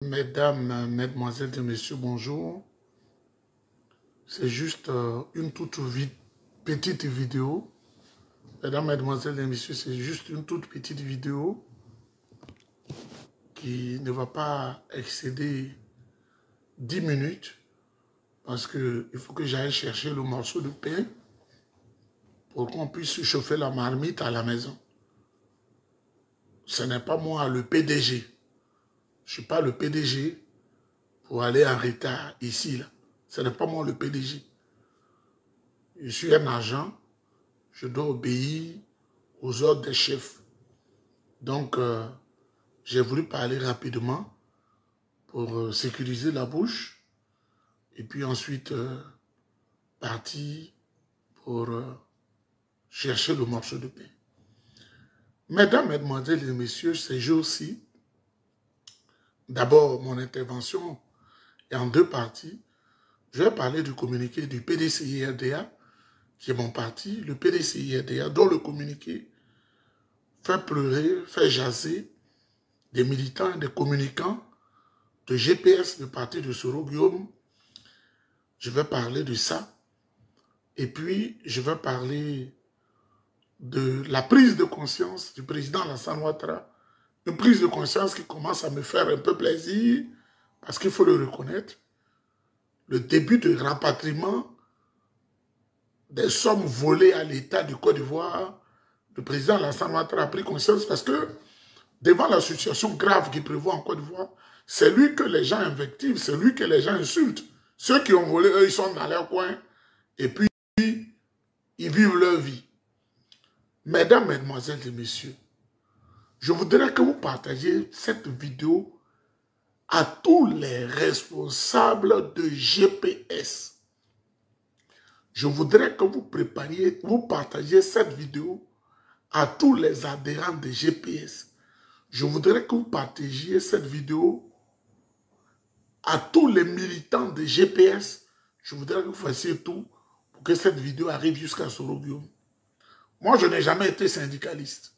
Mesdames, mesdemoiselles et messieurs, bonjour. C'est juste une petite vidéo. Mesdames, mesdemoiselles et messieurs, c'est juste une toute petite vidéo qui ne va pas excéder 10 minutes parce qu'il faut que j'aille chercher le morceau de pain pour qu'on puisse chauffer la marmite à la maison. Ce n'est pas moi le PDG. Je ne suis pas le PDG pour aller en retard ici. Là. Ce n'est pas moi le PDG. Je suis un agent. Je dois obéir aux ordres des chefs. Donc, j'ai voulu parler rapidement pour sécuriser la bouche et puis ensuite partir pour chercher le morceau de pain. Mesdames, mesdemoiselles et messieurs, ces jours-ci, d'abord, mon intervention est en deux parties. Je vais parler du communiqué du PDCI-RDA, qui est mon parti, le PDCI-RDA, dont le communiqué fait pleurer, fait jaser des militants et des communicants de GPS, le parti de Soro Guillaume. Je vais parler de ça. Et puis, je vais parler de la prise de conscience du président Alassane Ouattara. Une prise de conscience qui commence à me faire un peu plaisir, parce qu'il faut le reconnaître. Le début de rapatriement des sommes volées à l'État du Côte d'Ivoire, le président Alassane Ouattara a pris conscience parce que, devant la situation grave qu'il prévoit en Côte d'Ivoire, c'est lui que les gens invectivent, c'est lui que les gens insultent. Ceux qui ont volé, eux, ils sont dans leur coin, et puis ils vivent leur vie. Mesdames, mesdemoiselles et messieurs, je voudrais que vous partagiez cette vidéo à tous les responsables de GPS. Je voudrais que vous partagiez cette vidéo à tous les adhérents de GPS. Je voudrais que vous partagiez cette vidéo à tous les militants de GPS. Je voudrais que vous fassiez tout pour que cette vidéo arrive jusqu'à Soro Guillaume. Moi, je n'ai jamais été syndicaliste.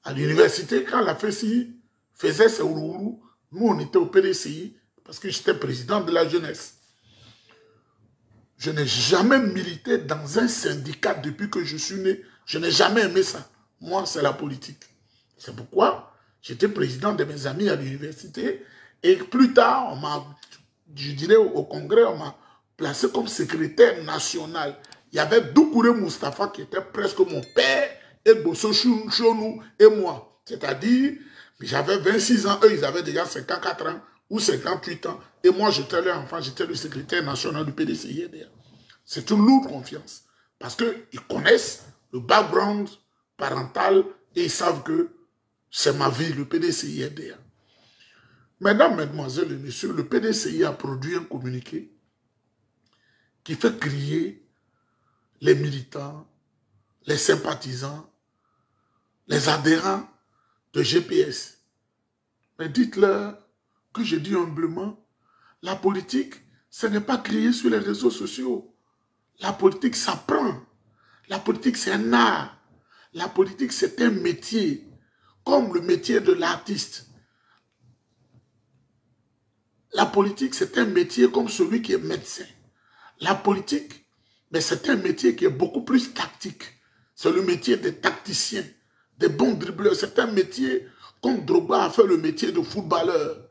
À l'université, quand la FESI faisait ses ourourous, nous, on était au PDCI parce que j'étais président de la jeunesse. Je n'ai jamais milité dans un syndicat depuis que je suis né. Je n'ai jamais aimé ça. Moi, c'est la politique. C'est pourquoi j'étais président de mes amis à l'université. Et plus tard, on m'a, je dirais au congrès, on m'a placé comme secrétaire national. Il y avait Doukouré Moustapha qui était presque mon père, et Bosso Chonou et moi. C'est-à-dire, j'avais 26 ans, eux, ils avaient déjà 54 ans ou 58 ans. Et moi, j'étais leur enfant, j'étais le secrétaire national du PDCI. C'est une lourde confiance. Parce qu'ils connaissent le background parental et ils savent que c'est ma vie, le PDCI-RDA. Mesdames, mesdemoiselles et messieurs, le PDCI a produit un communiqué qui fait crier les militants, les sympathisants, les adhérents de GPS. Mais dites-leur que je dis humblement, la politique, ce n'est pas crier sur les réseaux sociaux. La politique s'apprend. La politique, c'est un art. La politique, c'est un métier, comme le métier de l'artiste. La politique, c'est un métier comme celui qui est médecin. La politique, mais c'est un métier qui est beaucoup plus tactique. C'est le métier des tacticiens, des bons dribbleurs. C'est un métier comme Drogba a fait le métier de footballeur.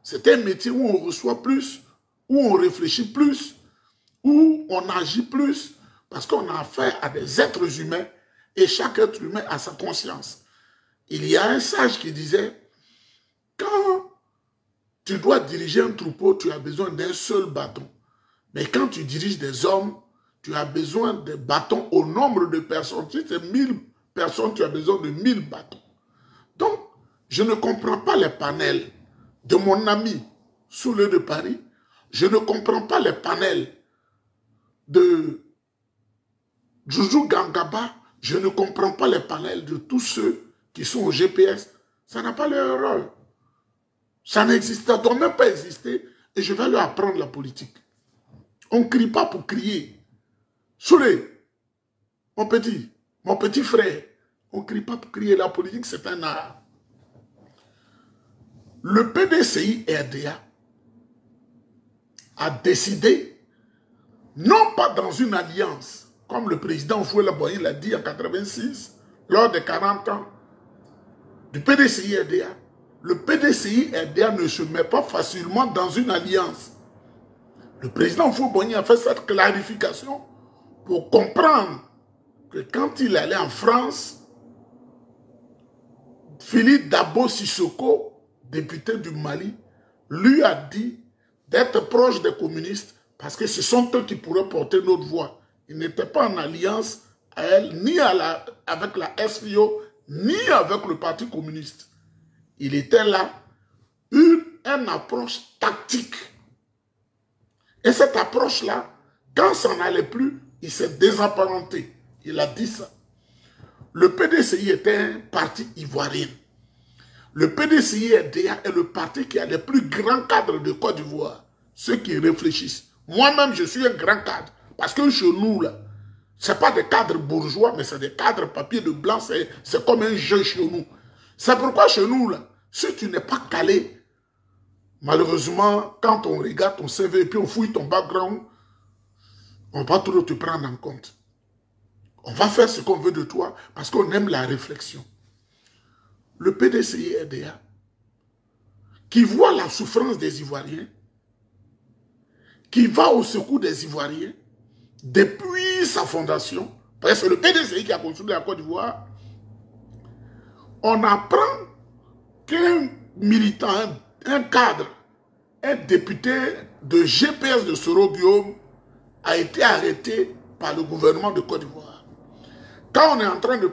C'est un métier où on reçoit plus, où on réfléchit plus, où on agit plus, parce qu'on a affaire à des êtres humains et chaque être humain a sa conscience. Il y a un sage qui disait, quand tu dois diriger un troupeau, tu as besoin d'un seul bâton. Mais quand tu diriges des hommes, tu as besoin de bâtons au nombre de personnes. Si c'est 1000 personnes, tu as besoin de 1000 bâtons. Donc, je ne comprends pas les panels de mon ami Soulé de Paris. Je ne comprends pas les panels de Joujou Gangaba. Je ne comprends pas les panels de tous ceux qui sont au GPS. Ça n'a pas leur rôle. Ça n'existe, ça ne doit même pas exister. Et je vais leur apprendre la politique. On ne crie pas pour crier. Soulé, mon petit frère, on ne crie pas pour crier. La politique, c'est un art. le PDCI-RDA a décidé, non pas dans une alliance, comme le président Fouela Boigny l'a dit en 86, lors des 40 ans du PDCI-RDA, le PDCI-RDA ne se met pas facilement dans une alliance. Le président Fouela Boigny a fait cette clarification pour comprendre que quand il allait en France, Philippe Dabo Sissoko, député du Mali, lui a dit d'être proche des communistes parce que ce sont eux qui pourraient porter notre voix. Il n'était pas en alliance à elle, ni avec la SFIO, ni avec le Parti communiste. Il était là, une approche tactique. Et cette approche-là, quand ça n'allait plus, il s'est désapparenté. Il a dit ça. Le PDCI était un parti ivoirien. Le PDCI-RDA est le parti qui a les plus grands cadres de Côte d'Ivoire. Ceux qui réfléchissent. Moi-même, je suis un grand cadre. Parce que chez nous, là, ce n'est pas des cadres bourgeois, mais c'est des cadres papier de blanc. C'est comme un jeu chez nous. C'est pourquoi chez nous, là, si tu n'es pas calé, malheureusement, quand on regarde ton CV et puis on fouille ton background, on va trop te prendre en compte. On va faire ce qu'on veut de toi parce qu'on aime la réflexion. Le PDCI-RDA, qui voit la souffrance des Ivoiriens, qui va au secours des Ivoiriens, depuis sa fondation, parce que c'est le PDCI qui a construit la Côte d'Ivoire, on apprend qu'un militant, un cadre, un député de GPS de Soro-Guillaume a été arrêté par le gouvernement de Côte d'Ivoire. Quand on est en train de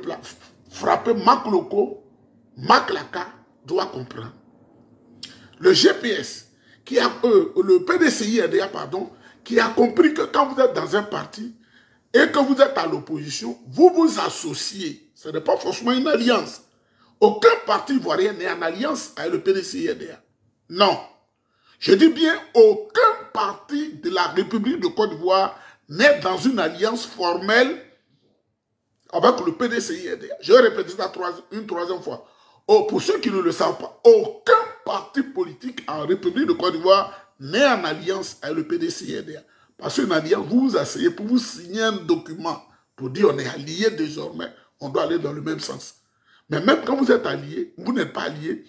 frapper Mac Loko, Mac Laka doit comprendre. Le GPS, le PDCI-RDA, pardon, qui a compris que quand vous êtes dans un parti et que vous êtes à l'opposition, vous vous associez. Ce n'est pas forcément une alliance. Aucun parti ivoirien n'est en alliance avec le PDCI-RDA. Non. Je dis bien, aucun parti de la République de Côte d'Ivoire n'est dans une alliance formelle avec le PDCI-RDA. Je vais répéter ça une troisième fois. Oh, pour ceux qui ne le savent pas, aucun parti politique en République de Côte d'Ivoire n'est en alliance avec le PDCI-RDA. Parce qu'une alliance, vous vous asseyez pour vous signer un document pour dire on est alliés désormais, on doit aller dans le même sens. Mais même quand vous êtes alliés, vous n'êtes pas alliés,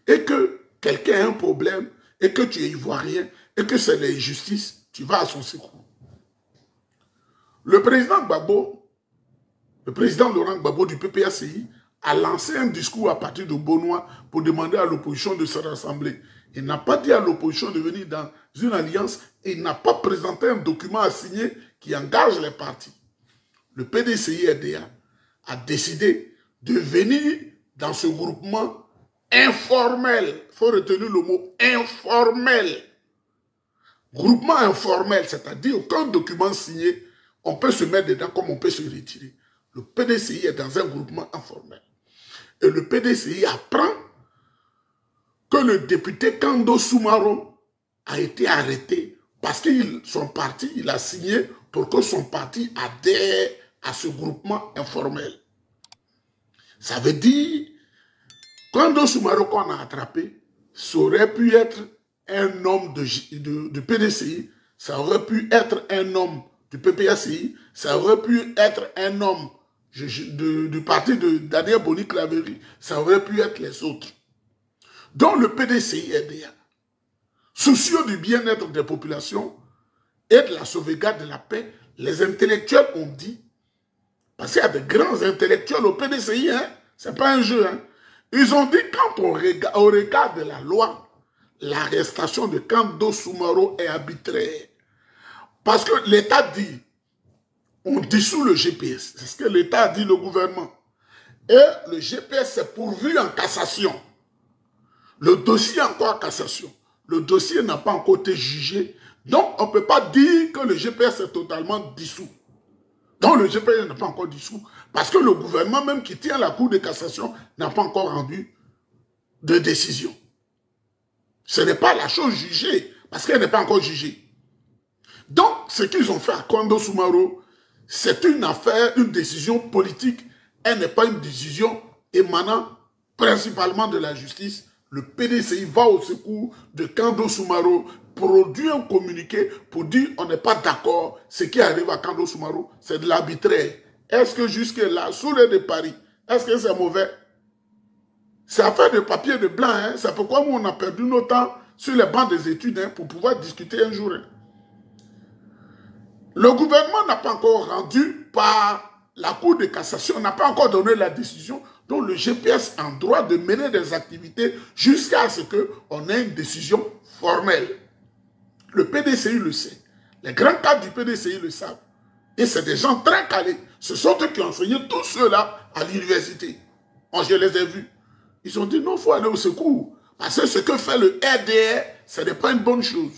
et que quelqu'un a un problème, et que tu es ivoirien, et que c'est l'injustice, tu vas à son secours. Le président Gbagbo, le président Laurent Gbagbo du PPACI, a lancé un discours à partir de Bonois pour demander à l'opposition de se rassembler. Il n'a pas dit à l'opposition de venir dans une alliance et il n'a pas présenté un document à signer qui engage les partis. Le PDCI-RDA a décidé de venir dans ce groupement informel. Il faut retenir le mot informel. Groupement informel, c'est-à-dire aucun document signé, on peut se mettre dedans comme on peut se retirer. Le PDCI est dans un groupement informel. Et le PDCI apprend que le député Kando Soumaro a été arrêté parce que son parti, il a signé pour que son parti adhère à ce groupement informel. Ça veut dire, Kando Soumaro qu'on a attrapé, ça aurait pu être un homme de PDCI, ça aurait pu être un homme du PPACI, ça aurait pu être un homme du parti de Daniel Boni-Claverie, ça aurait pu être les autres. Donc le PDCI-RDA, soucieux du bien-être des populations et de la sauvegarde de la paix, les intellectuels ont dit, parce qu'il y a de grands intellectuels au PDCI, hein, c'est pas un jeu, hein, ils ont dit quand on regarde la loi, l'arrestation de Kando Soumaro est arbitraire. Parce que l'État dit, on dissout le GPS. C'est ce que l'État a dit, le gouvernement. Et le GPS est pourvu en cassation. Le dossier est encore en cassation. Le dossier n'a pas encore été jugé. Donc, on ne peut pas dire que le GPS est totalement dissous. Donc, le GPS n'est pas encore dissous. Parce que le gouvernement, même qui tient la Cour de cassation, n'a pas encore rendu de décision. Ce n'est pas la chose jugée, parce qu'elle n'est pas encore jugée. Donc, ce qu'ils ont fait à Kando Soumaro, c'est une affaire, une décision politique. Elle n'est pas une décision émanant principalement de la justice. le PDCI va au secours de Kando Soumaro, produit un communiqué pour dire on n'est pas d'accord, ce qui arrive à Kando Soumaro, c'est de l'arbitraire. Est-ce que jusque-là, sous l'air de Paris, est-ce que c'est mauvais? C'est affaire de papier de blanc, hein? C'est pourquoi nous on a perdu nos temps sur les bancs des études hein, pour pouvoir discuter un jour. Hein. Le gouvernement n'a pas encore rendu par la Cour de cassation, n'a pas encore donné la décision dont le GPS a le droit de mener des activités jusqu'à ce qu'on ait une décision formelle. Le PDCI le sait. Les grands cadres du PDCI le savent. Et c'est des gens très calés. Ce sont eux qui ont enseigné tous ceux-là à l'université. Je les ai vus. Ils ont dit non, il faut aller au secours. Parce que ce que fait le RDR, ce n'est pas une bonne chose.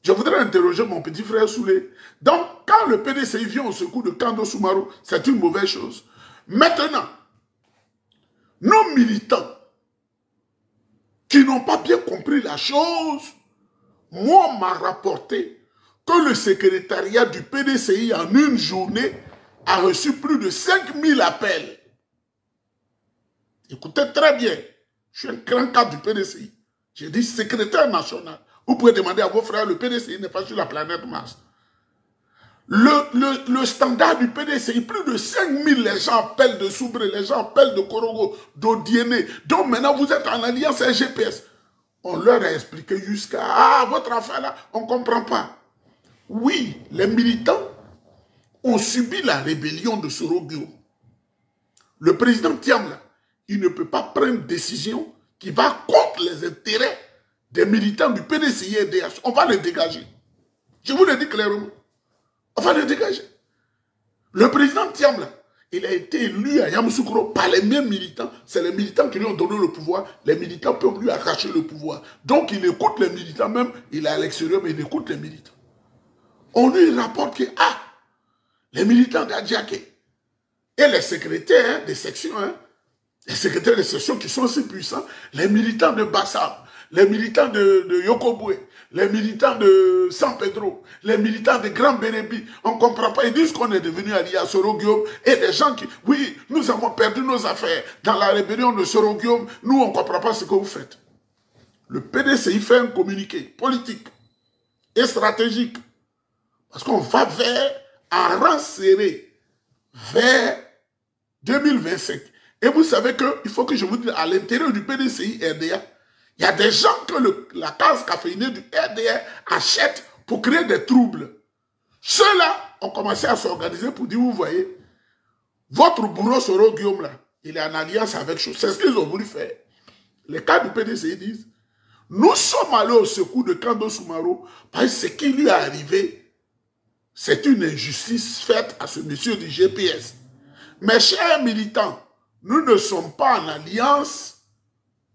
Je voudrais interroger mon petit frère Soulé. Donc, quand le PDCI vient au secours de Kando Soumaro, c'est une mauvaise chose. Maintenant, nos militants qui n'ont pas bien compris la chose, moi, on m'a rapporté que le secrétariat du PDCI en une journée a reçu plus de 5000 appels. Écoutez très bien, je suis un grand cadre du PDCI. J'ai dit secrétaire national. Vous pouvez demander à vos frères, le PDCI n'est pas sur la planète Mars. Le standard du PDCI, plus de 5000, les gens appellent de Soubré, les gens appellent de Korogo, d'Odiéné. Donc maintenant, vous êtes en alliance avec GPS. On leur a expliqué jusqu'à votre affaire là, on ne comprend pas. Oui, les militants ont subi la rébellion de Sorogio. Le président Tiamla, il ne peut pas prendre une décision qui va contre les intérêts des militants du PDCI et DH. On va les dégager. Je vous le dis clairement. On va les dégager. Le président Tiamla, il a été élu à Yamoussoukro par les mêmes militants. C'est les militants qui lui ont donné le pouvoir. Les militants peuvent lui arracher le pouvoir. Donc il écoute les militants même. Il est à l'extérieur, mais il écoute les militants. On lui rapporte que, les militants d'Adjaké et les secrétaires des sections, les secrétaires des sections qui sont aussi puissants, les militants de Bassam, les militants de Yokoboué, les militants de San Pedro, les militants de Grand Bérébi, on ne comprend pas. Ils disent qu'on est devenu allié à Soro-Guillaume et des gens qui, oui, nous avons perdu nos affaires dans la rébellion de Soro-Guillaume, nous on ne comprend pas ce que vous faites. Le PDCI fait un communiqué politique et stratégique parce qu'on va vers un rang serré vers 2025. Et vous savez qu'il faut que je vous dise, à l'intérieur du PDCI RDA, il y a des gens que la case caféinée du RDA achète pour créer des troubles. Ceux-là ont commencé à s'organiser pour dire, vous voyez, votre bourreau Soro Guillaume là, il est en alliance avec chose. C'est ce qu'ils ont voulu faire. Les cadres du PDCI disent, nous sommes allés au secours de Kando Soumaro parce que ce qui lui est arrivé, c'est une injustice faite à ce monsieur du GPS. Mes chers militants, nous ne sommes pas en alliance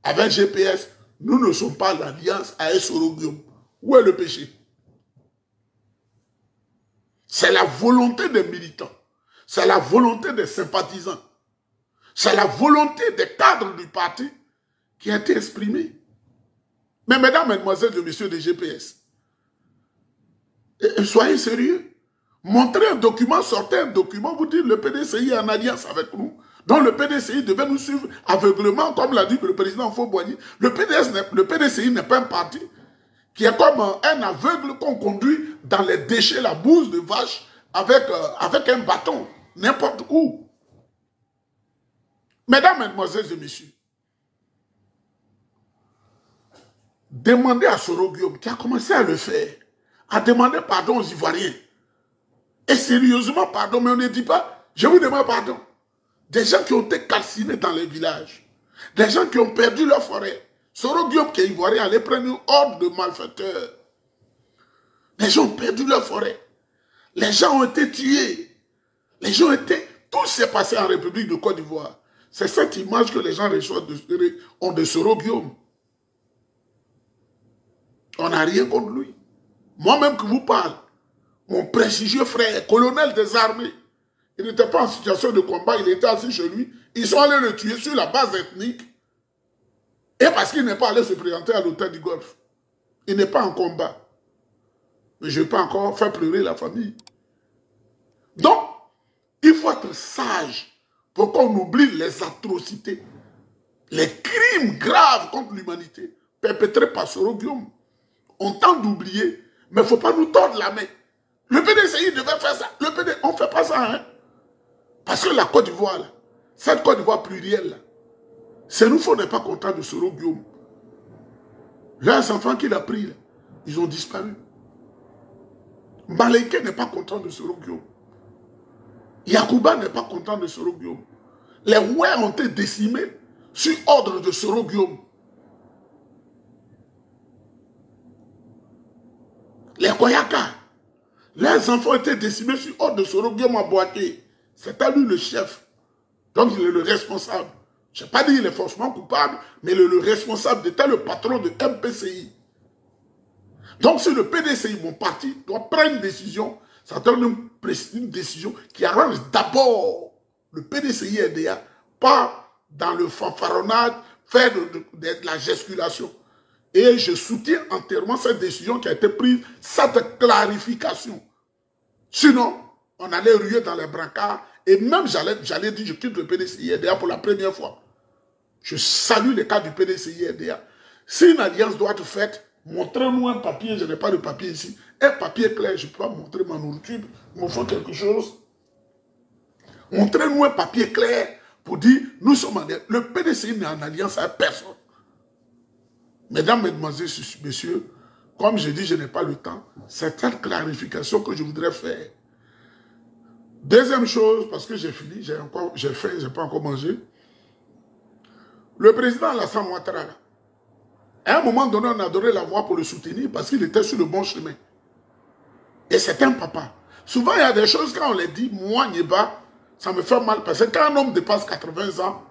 avec GPS, nous ne sommes pas en alliance avec Soro-Guillaume. Où est le péché? C'est la volonté des militants, c'est la volonté des sympathisants, c'est la volonté des cadres du parti qui a été exprimée. Mais mesdames, mesdemoiselles et messieurs des GPS, soyez sérieux. Montrez un document, sortez un document, vous dites le PDCI est en alliance avec nous. Donc le PDCI devait nous suivre aveuglement, comme l'a dit le président Fauboigny. Le PDCI n'est pas un parti qui est comme un aveugle qu'on conduit dans les déchets, la bouse de vache, avec un bâton, n'importe où. Mesdames, mesdemoiselles et messieurs, demandez à Soro-Guillaume, qui a commencé à le faire, à demander pardon aux Ivoiriens. Et sérieusement, pardon, mais on ne dit pas, je vous demande pardon. Des gens qui ont été calcinés dans les villages, des gens qui ont perdu leur forêt. Soro-Guillaume, qui est ivoirien, allait prendre une horde de malfaiteurs. Les gens ont perdu leur forêt. Les gens ont été tués. Les gens ont été... Tout s'est passé en République de Côte d'Ivoire. C'est cette image que les gens reçoivent de Soro-Guillaume. On n'a rien contre lui. Moi-même que vous parle, mon prestigieux frère, colonel des armées, il n'était pas en situation de combat, il était assis chez lui. Ils sont allés le tuer sur la base ethnique. Et parce qu'il n'est pas allé se présenter à l'hôtel du Golfe. Il n'est pas en combat. Mais je ne vais pas encore faire pleurer la famille. Donc, il faut être sage pour qu'on oublie les atrocités les crimes graves contre l'humanité perpétrés par Soro Guillaume. On tente d'oublier, mais il ne faut pas nous tordre la main. Le PDCI devait faire ça. Le PD, on ne fait pas ça, hein. Parce que la Côte d'Ivoire, cette Côte d'Ivoire plurielle, c'est nous qu'on n'est pas content de Soro Guillaume. Leurs enfants qu'il a pris, là, ils ont disparu. Malinké n'est pas content de Soro Guillaume. Yacouba n'est pas content de Soro Guillaume. Les Ouais ont été décimés sur ordre de Soro Guillaume. Les Koyaka, leurs enfants ont été décimés sur ordre de Soro Guillaume à Boaké. C'était lui le chef. Donc il est le responsable. Je n'ai pas dit qu'il est forcément coupable, mais il est le responsable d'être le patron de MPCI. Donc si le PDCI, mon parti, doit prendre une décision, ça donne une décision qui arrange d'abord le PDCI RDA, pas dans le fanfaronnage, faire de la gesticulation. Et je soutiens entièrement cette décision qui a été prise, cette clarification. Sinon, on allait ruer dans les brancards. Et même, j'allais dire, je quitte le PDCI RDA pour la première fois. Je salue les cas du PDCI RDA. Si une alliance doit être faite, montrez-moi un papier, je n'ai pas de papier ici. Un papier clair, je peux pas montrer ma nourriture, il me faut quelque chose. Montrez-nous un papier clair pour dire, nous sommes en alliance. Le PDCI n'est en alliance avec personne. Mesdames, mesdemoiselles, messieurs, comme je dis, je n'ai pas le temps. C'est cette clarification que je voudrais faire. Deuxième chose, parce que j'ai fini, j'ai faim, je n'ai pas encore mangé. Le président Alassane Ouattara, à un moment donné, on a donné la voix pour le soutenir parce qu'il était sur le bon chemin. Et c'est un papa. Souvent, il y a des choses, quand on les dit, moi, Nieba, ça me fait mal. Parce que quand un homme dépasse 80 ans,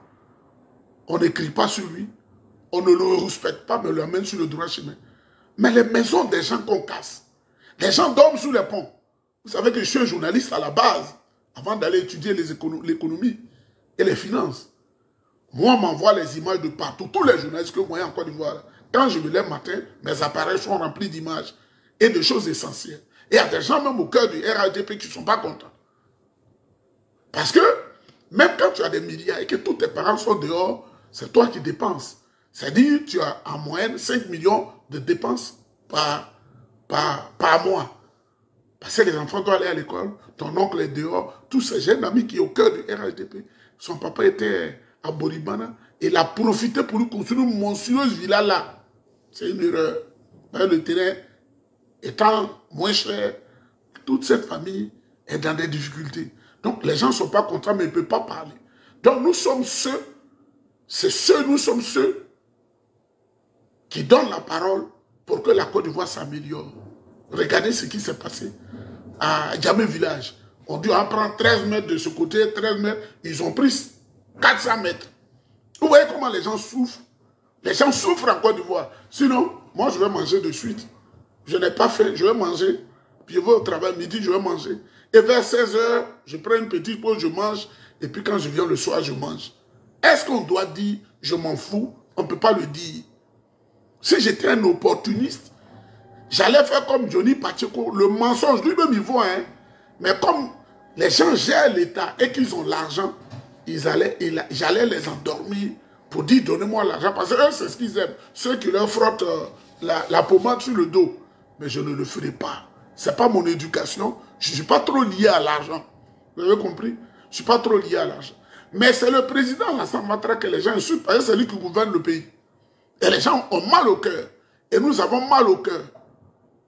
on n'écrit pas sur lui. On ne le respecte pas, mais on l'amène sur le droit chemin. Mais les maisons des gens qu'on casse, les gens dorment sous les ponts. Vous savez que je suis un journaliste à la base, avant d'aller étudier l'économie et les finances. Moi, on m'envoie les images de partout. Tous les journalistes que vous voyez en Côte d'Ivoire, quand je me lève matin, mes appareils sont remplis d'images et de choses essentielles. Et il y a des gens même au cœur du RADP qui ne sont pas contents. Parce que, même quand tu as des milliards et que tous tes parents sont dehors, c'est toi qui dépenses. C'est-à-dire, tu as en moyenne 5 millions de dépenses par mois. Parce que les enfants doivent aller à l'école, ton oncle est dehors, tous ces jeunes amis qui sont au cœur du RHDP. Son papa était à Boribana, et il a profité pour lui construire une monstrueuse villa là. C'est une erreur. Le terrain étant moins cher, toute cette famille est dans des difficultés. Donc les gens ne sont pas contents, mais ils ne peuvent pas parler. Donc nous sommes nous sommes ceux qui donnent la parole pour que la Côte d'Ivoire s'améliore. Regardez ce qui s'est passé à Djamé Village. On doit en prendre 13 mètres de ce côté, 13 mètres. Ils ont pris 400 mètres. Vous voyez comment les gens souffrent? Les gens souffrent en Côte d'Ivoire. Sinon, moi je vais manger de suite. Je n'ai pas faim, je vais manger. Puis je vais au travail, midi, je vais manger. Et vers 16 h, je prends une petite pause, je mange. Et puis quand je viens le soir, je mange. Est-ce qu'on doit dire, je m'en fous? On ne peut pas le dire. Si j'étais un opportuniste, j'allais faire comme Johnny Pacheco, le mensonge, lui-même il voit, hein. Mais comme les gens gèrent l'État et qu'ils ont l'argent, j'allais les endormir pour dire donnez-moi l'argent. Parce que eux, c'est ce qu'ils aiment. Ceux qui leur frottent la pommade sur le dos. Mais je ne le ferai pas. Ce n'est pas mon éducation. Je ne suis pas trop lié à l'argent. Vous avez compris? Je ne suis pas trop lié à l'argent. Mais c'est le président Alassane Ouattara que les gens insultent parce que c'est lui qui gouverne le pays. Et les gens ont mal au cœur. Et nous avons mal au cœur.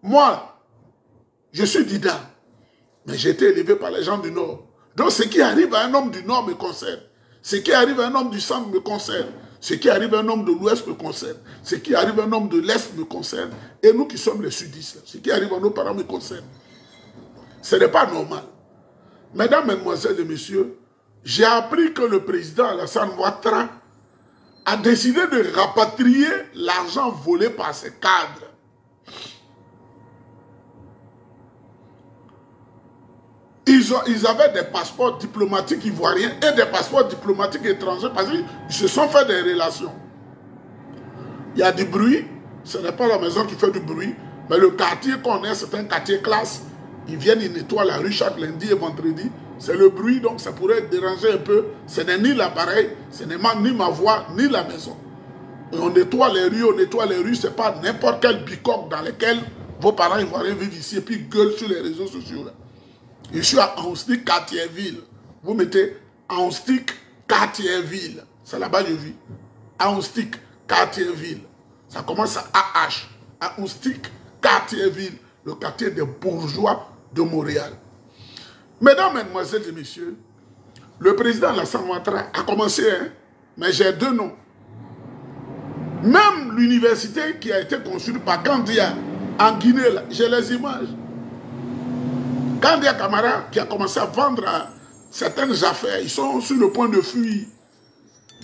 Moi, je suis Dida. Mais j'ai été élevé par les gens du Nord. Donc ce qui arrive à un homme du Nord me concerne. Ce qui arrive à un homme du Centre me concerne. Ce qui arrive à un homme de l'Ouest me concerne. Ce qui arrive à un homme de l'Est me concerne. Et nous qui sommes les sudistes, ce qui arrive à nos parents me concerne. Ce n'est pas normal. Mesdames, Mesdemoiselles et Messieurs, j'ai appris que le président Alassane Ouattara a décidé de rapatrier l'argent volé par ses cadres. Ils avaient des passeports diplomatiques ivoiriens et des passeports diplomatiques étrangers parce qu'ils se sont fait des relations. Il y a du bruit, ce n'est pas la maison qui fait du bruit, mais le quartier qu'on est, c'est un quartier classe. Ils viennent, ils nettoient la rue chaque lundi et vendredi. c'est le bruit, donc ça pourrait déranger un peu. Ce n'est ni l'appareil, ce n'est ni ma voix, ni la maison. Et on nettoie les rues, c'est pas n'importe quel bicoque dans lequel vos parents ivoiriens vivent ici et puis gueulent sur les réseaux sociaux. Là. Je suis à Anstic, Cartierville. Vous mettez Anstic, Cartierville. C'est là-bas que je vis. Anstic, Cartierville. Ça commence à AH. Anstic, Cartierville. Le quartier des bourgeois de Montréal. Mesdames, Mesdemoiselles et Messieurs, le président Alassane Ouattara a commencé, hein, mais j'ai deux noms. Même l'université qui a été construite par Gandia en Guinée, j'ai les images. Gandia Camara qui a commencé à vendre certaines affaires, ils sont sur le point de fuir.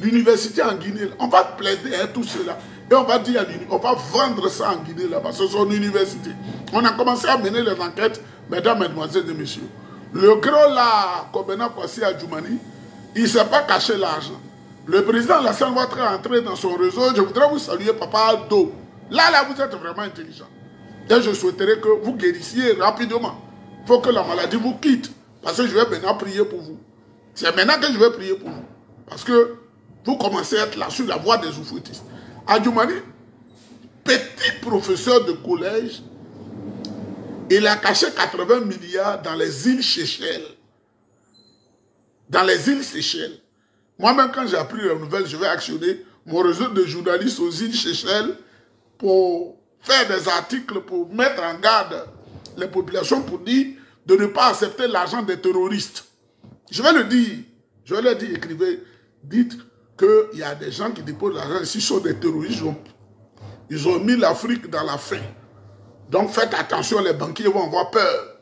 L'université en Guinée, on va plaider à tout cela. Et on va dire, on va vendre ça en Guinée là-bas, c'est son université. On a commencé à mener les enquêtes, mesdames, mesdemoiselles et messieurs. Le gros là, Kobena Kwasi Adjoumani, il ne s'est pas caché l'argent. Le président Alassane Ouattara est entré dans son réseau. Je voudrais vous saluer, Papa Aldo. Là, vous êtes vraiment intelligent. Et je souhaiterais que vous guérissiez rapidement. Il faut que la maladie vous quitte. Parce que je vais maintenant prier pour vous. C'est maintenant que je vais prier pour vous. Parce que vous commencez à être là sur la voie des oufoutistes. Adjoumani, petit professeur de collège, il a caché 80 milliards dans les îles Seychelles. Dans les îles Seychelles. Moi-même, quand j'ai appris la nouvelle, je vais actionner mon réseau de journalistes aux îles Seychelles pour faire des articles, pour mettre en garde les populations, pour dire de ne pas accepter l'argent des terroristes. Je vais le dire. Je vais leur dire, écrivez, dites qu'il y a des gens qui déposent l'argent ici, sont des terroristes. Ils ont mis l'Afrique dans la faim. Donc faites attention, les banquiers vont avoir peur.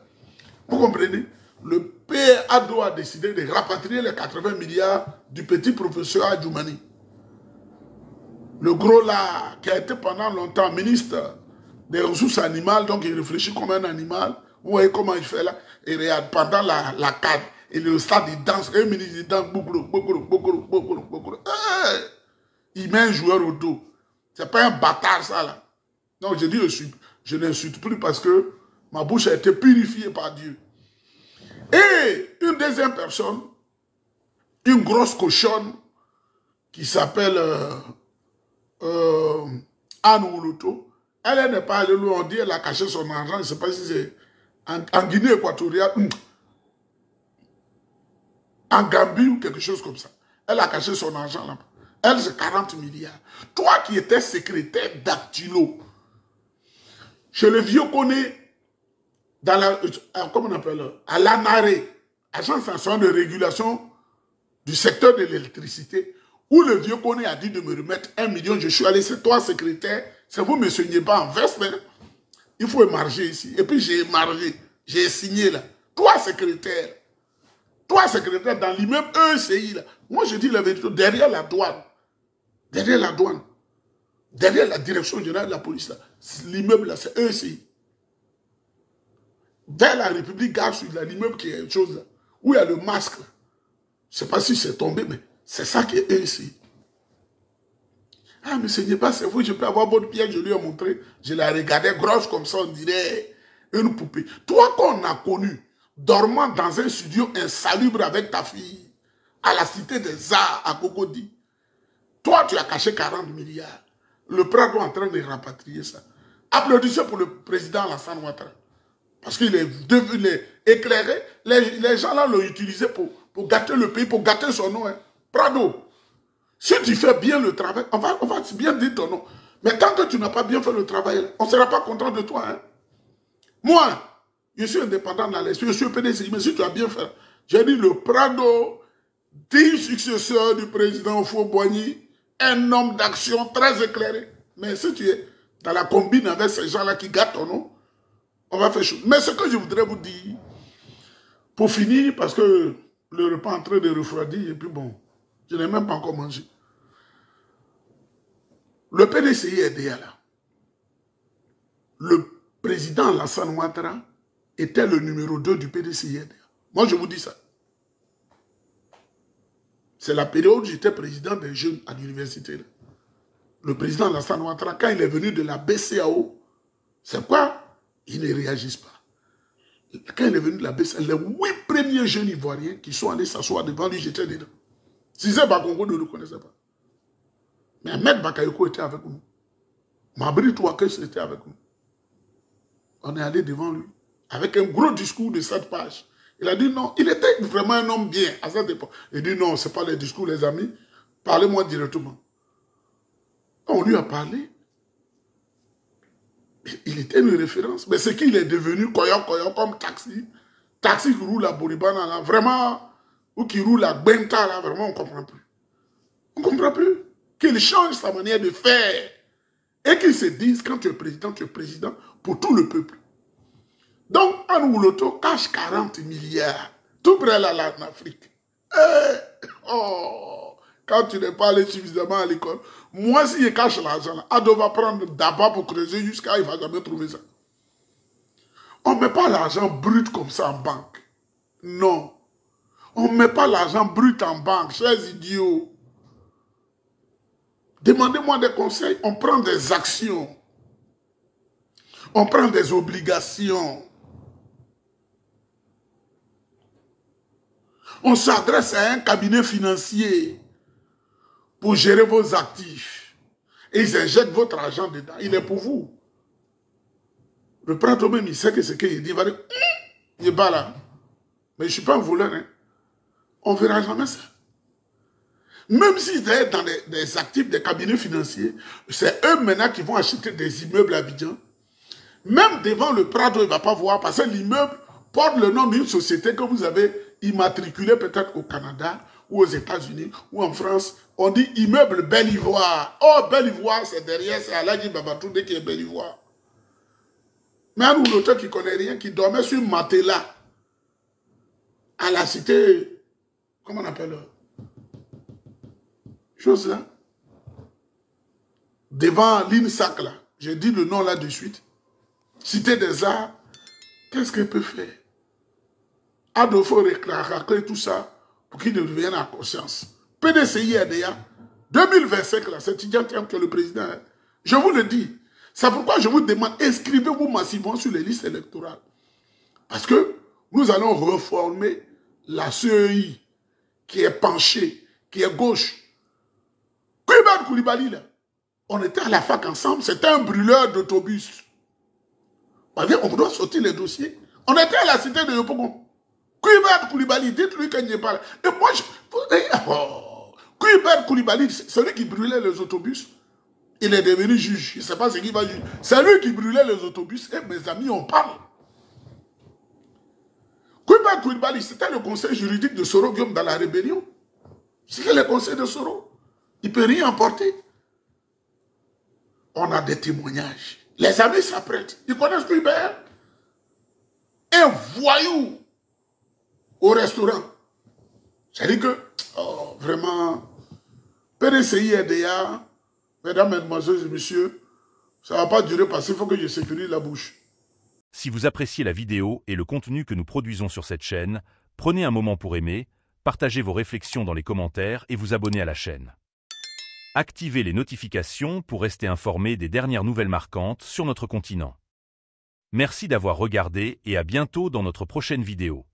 Vous comprenez? Le PADO a décidé de rapatrier les 80 milliards du petit professeur Adjoumani. Le gros là, qui a été pendant longtemps ministre des ressources animales, donc il réfléchit comme un animal. Vous voyez comment il fait là? Et regarde, pendant la CAD, et le stade, il danse. Un ministre, il danse, beaucoup. Il met un joueur au dos. C'est pas un bâtard ça là. Non, je dis je n'insulte plus parce que ma bouche a été purifiée par Dieu. Et une deuxième personne, une grosse cochonne qui s'appelle Anne Oulouto, elle n'est pas allée loin, on dit elle a caché son argent, je ne sais pas si c'est en Guinée équatoriale, en Gambie ou quelque chose comme ça. Elle a caché son argent là-bas. Elle, c'est 40 milliards. Toi qui étais secrétaire d'Actilo, chez le vieux Koné, dans la, comment on appelle, à l'ANARE, Agence nationale de régulation du secteur de l'électricité, où le vieux Koné a dit de me remettre 1 million, je suis allé, c'est toi secrétaire, c'est vous, M. Nieba, en veste, hein? Il faut émarger ici. Et puis j'ai émargé, j'ai signé là. Toi secrétaire dans l'immeuble ECI là. Moi je dis la vérité, derrière la douane, derrière la direction générale de la police là, l'immeuble là, c'est ECI. Vers la République, gare sur l'immeuble qui est une chose là, où il y a le masque là. Je ne sais pas si c'est tombé, mais c'est ça qui est ici. Ah, mais ce n'est pas, c'est vous, je peux avoir votre pièce, je lui ai montré. Je la regardais grosse comme ça, on dirait une poupée. Toi qu'on a connu, dormant dans un studio insalubre avec ta fille, à la Cité des Arts, à Cocody, toi, tu as caché 40 milliards. Le Prado est en train de rapatrier ça. Applaudissez pour le président Alassane Ouattara. Parce qu'il est devenu éclairé. Les gens là l'ont utilisé pour gâter le pays, pour gâter son nom. Hein. Prado, si tu fais bien le travail, on va bien dire ton nom. Mais tant que tu n'as pas bien fait le travail, on ne sera pas content de toi. Hein. Moi, je suis indépendant dans l'esprit, je suis PDC, mais si tu as bien fait, j'ai dit le Prado, digne successeur du président Houphouët-Boigny, un homme d'action très éclairé. Mais si tu es dans la combine avec ces gens-là qui gâtent ton nom, on va faire chose. Mais ce que je voudrais vous dire, pour finir, parce que le repas est en train de refroidir, et puis bon, je n'ai même pas encore mangé. Le PDCI-RDA là, le président Alassane Ouattara était le numéro 2 du PDCI-RDA. Moi, je vous dis ça. C'est la période où j'étais président des jeunes à l'université. Le président Alassane Ouattara, quand il est venu de la BCAO, c'est quoi? Ils ne réagissent pas. Quand il est venu de la BCAO, les 8 premiers jeunes Ivoiriens qui sont allés s'asseoir devant lui, j'étais dedans. Si c'est Bakongo, ne le connaissait pas. Mais Ahmed Bakayoko était avec nous. Mabri Touakes était avec nous. On est allé devant lui, avec un gros discours de 7 pages. Il a dit non, il était vraiment un homme bien à cette époque. Il dit non, ce n'est pas les discours, les amis. Parlez-moi directement. On lui a parlé. Il était une référence. Mais c'est qu'il est devenu koyo comme taxi. Taxi qui roule à Boribana, là, vraiment, ou qui roule à Benta, là, vraiment, on ne comprend plus. On ne comprend plus. Qu'il change sa manière de faire. Et qu'il se dise, quand tu es président pour tout le peuple. Donc, Anne Wouloto cache 40 milliards. Tout près là, en Afrique. Quand tu n'es pas allé suffisamment à l'école, moi, si je cache l'argent, Ado va prendre d'abord pour creuser jusqu'à il ne va jamais trouver ça. On ne met pas l'argent brut comme ça en banque. Non. On ne met pas l'argent brut en banque, chers idiots. Demandez-moi des conseils. On prend des actions. On prend des obligations. On s'adresse à un cabinet financier pour gérer vos actifs. Et ils injectent votre argent dedans. Il est pour vous. Le prêtre même, il sait que c'est qu'il dit. Il va dire, il est bas là. Mais je ne suis pas un voleur. Hein. On ne verra jamais ça. Même s'ils sont dans des actifs des cabinets financiers, c'est eux maintenant qui vont acheter des immeubles à Abidjan. Même devant le Prado, il ne va pas voir parce que l'immeuble porte le nom d'une société que vous avez immatriculée peut-être au Canada ou aux États-Unis ou en France. On dit immeuble Belle-Ivoire. Oh, Belle-Ivoire, c'est derrière, c'est Aladji Babatoude qui est Belle-Ivoire. Mais un l'auteur qui ne connaît rien, qui dormait sur Matela, à la cité, comment on appelle chose là, devant l'INSAC là, j'ai dit le nom là de suite, Cité des Arts, qu'est-ce qu'elle peut faire? Adolfo racler tout ça pour qu'il devienne en conscience. PDCI RDA, 2025 là, c'est Tidjane Thiam qui est le président. Hein. Je vous le dis. C'est pourquoi je vous demande, inscrivez-vous massivement sur les listes électorales. Parce que nous allons reformer la CEI qui est penchée, qui est gauche. Koulibaly Koulibaly, là, on était à la fac ensemble, c'était un brûleur d'autobus. On doit sortir les dossiers. On était à la cité de Yopougon. Koulibaly Koulibaly, dites-lui qu'il n'y est pas là. Et moi, Koulibaly Koulibaly, celui qui brûlait les autobus, il est devenu juge. Je ne sais pas ce qu'il va juger. C'est lui qui brûlait les autobus. Et mes amis, on parle. Koulibaly Koulibaly, c'était le conseil juridique de Soro Guillaume dans la rébellion. C'était le conseil de Soro. Il ne peut rien emporter. On a des témoignages. Les amis s'apprêtent. Ils connaissent Koulibaly. Un voyou au restaurant. C'est-à-dire que, oh, vraiment, PDCI RDA, mesdames, mesdemoiselles et messieurs, ça ne va pas durer parce qu'il faut que je sécurise la bouche. Si vous appréciez la vidéo et le contenu que nous produisons sur cette chaîne, prenez un moment pour aimer, partagez vos réflexions dans les commentaires et vous abonner à la chaîne. Activez les notifications pour rester informé des dernières nouvelles marquantes sur notre continent. Merci d'avoir regardé et à bientôt dans notre prochaine vidéo.